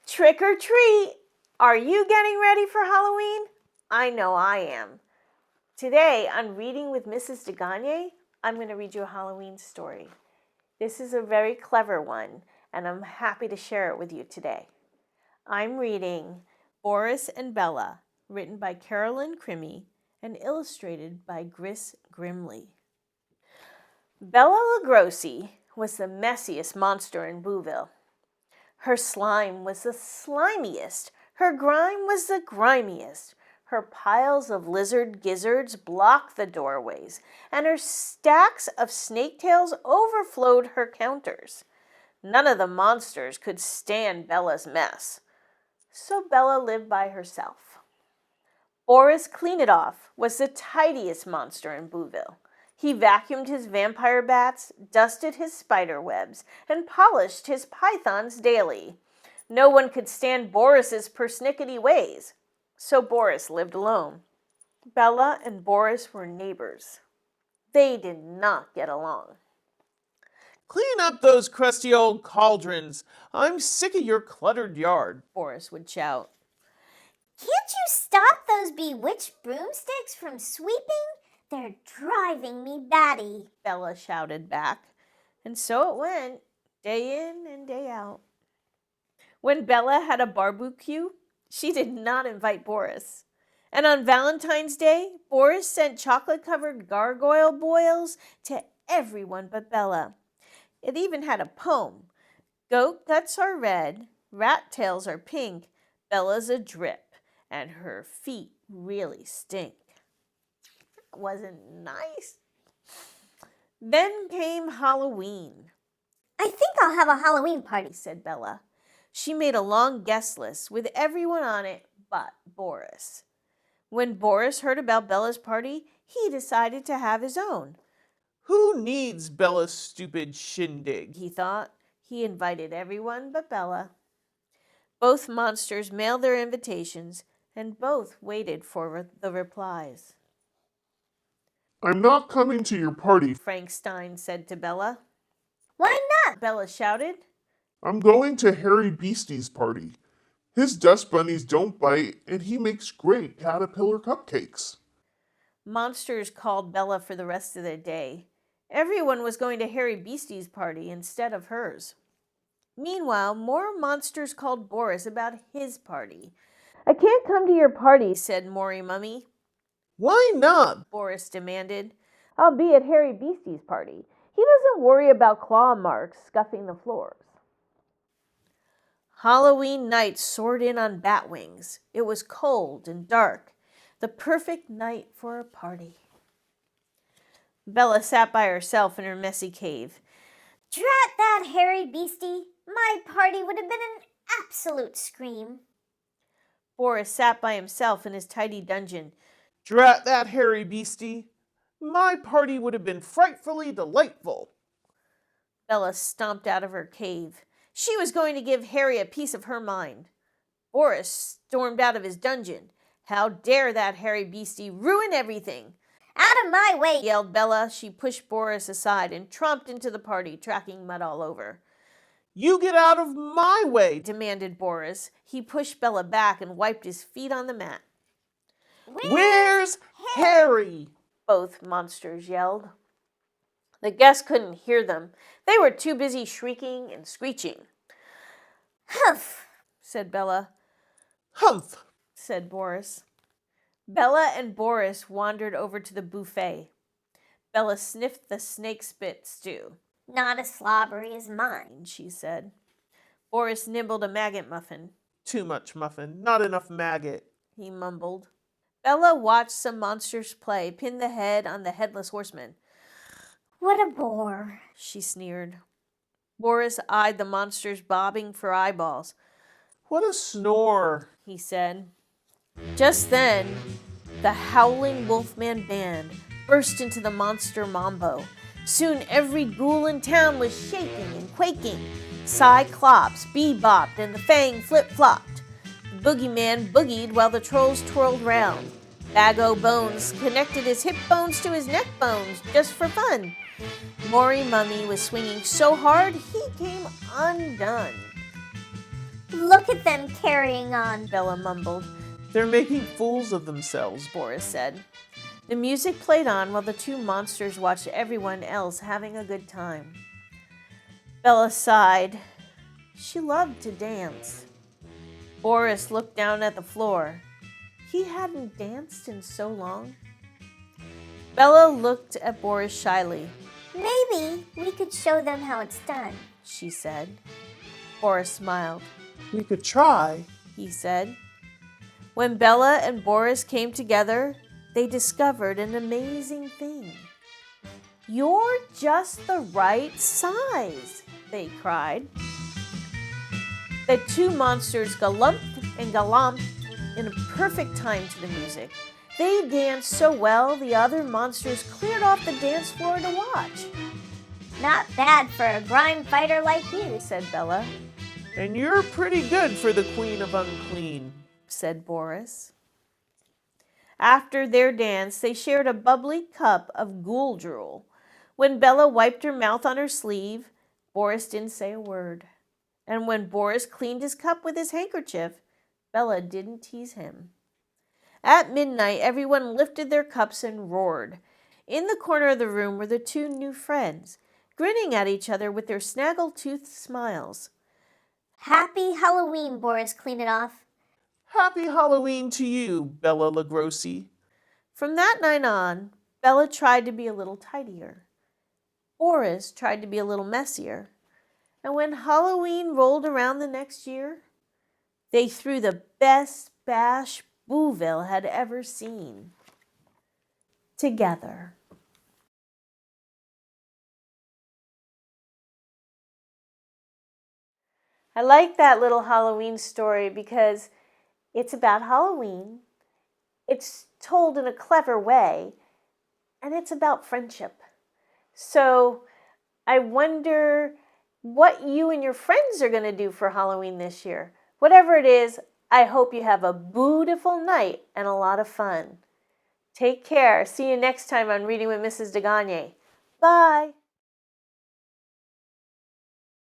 Trick or treat! Are you getting ready for Halloween? I know I am. Today on Reading with Mrs. DeGagne, I'm going to read you a Halloween story. This is a very clever one, and I'm happy to share it with you today. I'm reading Boris and Bella, written by Carolyn Crimmy and illustrated by Gris Grimley. Bella Lugosi was the messiest monster in Booville. Her slime was the slimiest, her grime was the grimiest, her piles of lizard gizzards blocked the doorways, and her stacks of snake tails overflowed her counters. None of the monsters could stand Bella's mess, so Bella lived by herself. Boris Clean-It-Off was the tidiest monster in Booville. He vacuumed his vampire bats, dusted his spider webs, and polished his pythons daily. No one could stand Boris's persnickety ways, so Boris lived alone. Bella and Boris were neighbors. They did not get along. "Clean up those crusty old cauldrons. I'm sick of your cluttered yard," Boris would shout. "Can't you stop those bewitched broomsticks from sweeping? They're driving me batty," Bella shouted back. And so it went, day in and day out. When Bella had a barbecue, she did not invite Boris. And on Valentine's Day, Boris sent chocolate-covered gargoyle boils to everyone but Bella. It even had a poem. Goat guts are red, rat tails are pink, Bella's a drip, and her feet really stink. Wasn't nice. Then came Halloween. "I think I'll have a Halloween party," said Bella. She made a long guest list with everyone on it but Boris. When Boris heard about Bella's party, he decided to have his own. "Who needs Bella's stupid shindig?" he thought. He invited everyone but Bella. Both monsters mailed their invitations, and both waited for the replies. "I'm not coming to your party," Frank Stein said to Bella. "Why not?" Bella shouted. "I'm going to Harry Beastie's party. His dust bunnies don't bite, and he makes great caterpillar cupcakes." Monsters called Bella for the rest of the day. Everyone was going to Harry Beastie's party instead of hers. Meanwhile, more monsters called Boris about his party. "I can't come to your party," said Maury Mummy. "Why not?" Boris demanded. "I'll be at Harry Beastie's party. He doesn't worry about claw marks scuffing the floors." Halloween night soared in on bat wings. It was cold and dark, the perfect night for a party. Bella sat by herself in her messy cave. "Drat that Harry Beastie. My party would have been an absolute scream." Boris sat by himself in his tidy dungeon. "Drat that Harry Beastie. My party would have been frightfully delightful." Bella stomped out of her cave. She was going to give Harry a piece of her mind. Boris stormed out of his dungeon. "How dare that Harry Beastie ruin everything!" "Out of my way!" yelled Bella. She pushed Boris aside and tromped into the party, tracking mud all over. "You get out of my way!" demanded Boris. He pushed Bella back and wiped his feet on the mat. "Where's Harry?" both monsters yelled. The guests couldn't hear them. They were too busy shrieking and screeching. "Humph," said Bella. "Humph," said Boris. Bella and Boris wandered over to the buffet. Bella sniffed the snake spit stew. "Not as slobbery as mine," she said. Boris nibbled a maggot muffin. "Too much muffin, not enough maggot," he mumbled. Bella watched some monsters play, pinned the head on the headless horseman. "What a bore," she sneered. Boris eyed the monsters bobbing for eyeballs. "What a snore," he said. Just then, the Howling Wolfman Band burst into the monster mambo. Soon every ghoul in town was shaking and quaking. Cyclops bebopped and the Fang flip-flopped. The boogeyman boogied while the trolls twirled round. Bag-O Bones connected his hip bones to his neck bones just for fun. Maury Mummy was swinging so hard he came undone. Look at them carrying on. Bella mumbled. They're making fools of themselves, Boris said. The music played on while the two monsters watched everyone else having a good time. Bella sighed. She loved to dance. Boris looked down at the floor. He hadn't danced in so long. Bella looked at Boris shyly. Maybe we could show them how it's done, she said. Boris smiled. We could try, he said. When Bella and Boris came together, they discovered an amazing thing. You're just the right size, they cried. The two monsters galumped and galomped in a perfect time to the music. They danced so well, the other monsters cleared off the dance floor to watch. Not bad for a grime fighter like you, said Bella. And you're pretty good for the Queen of Unclean, said Boris. After their dance, they shared a bubbly cup of ghoul drool. When Bella wiped her mouth on her sleeve, Boris didn't say a word. And when Boris cleaned his cup with his handkerchief, Bella didn't tease him. At midnight, everyone lifted their cups and roared. In the corner of the room were the two new friends, grinning at each other with their snaggle-toothed smiles. Happy Halloween, Boris Clean-It-Off. Happy Halloween to you, Bella Lugosi. From that night on, Bella tried to be a little tidier. Boris tried to be a little messier. And when Halloween rolled around the next year, they threw the best bash Booville had ever seen. Together. I like that little Halloween story because it's about Halloween. It's told in a clever way, and it's about friendship. So I wonder what you and your friends are going to do for Halloween this year. Whatever it is, I hope you have a beautiful night and a lot of fun. Take care. See you next time on Reading with Mrs. DeGagne. Bye.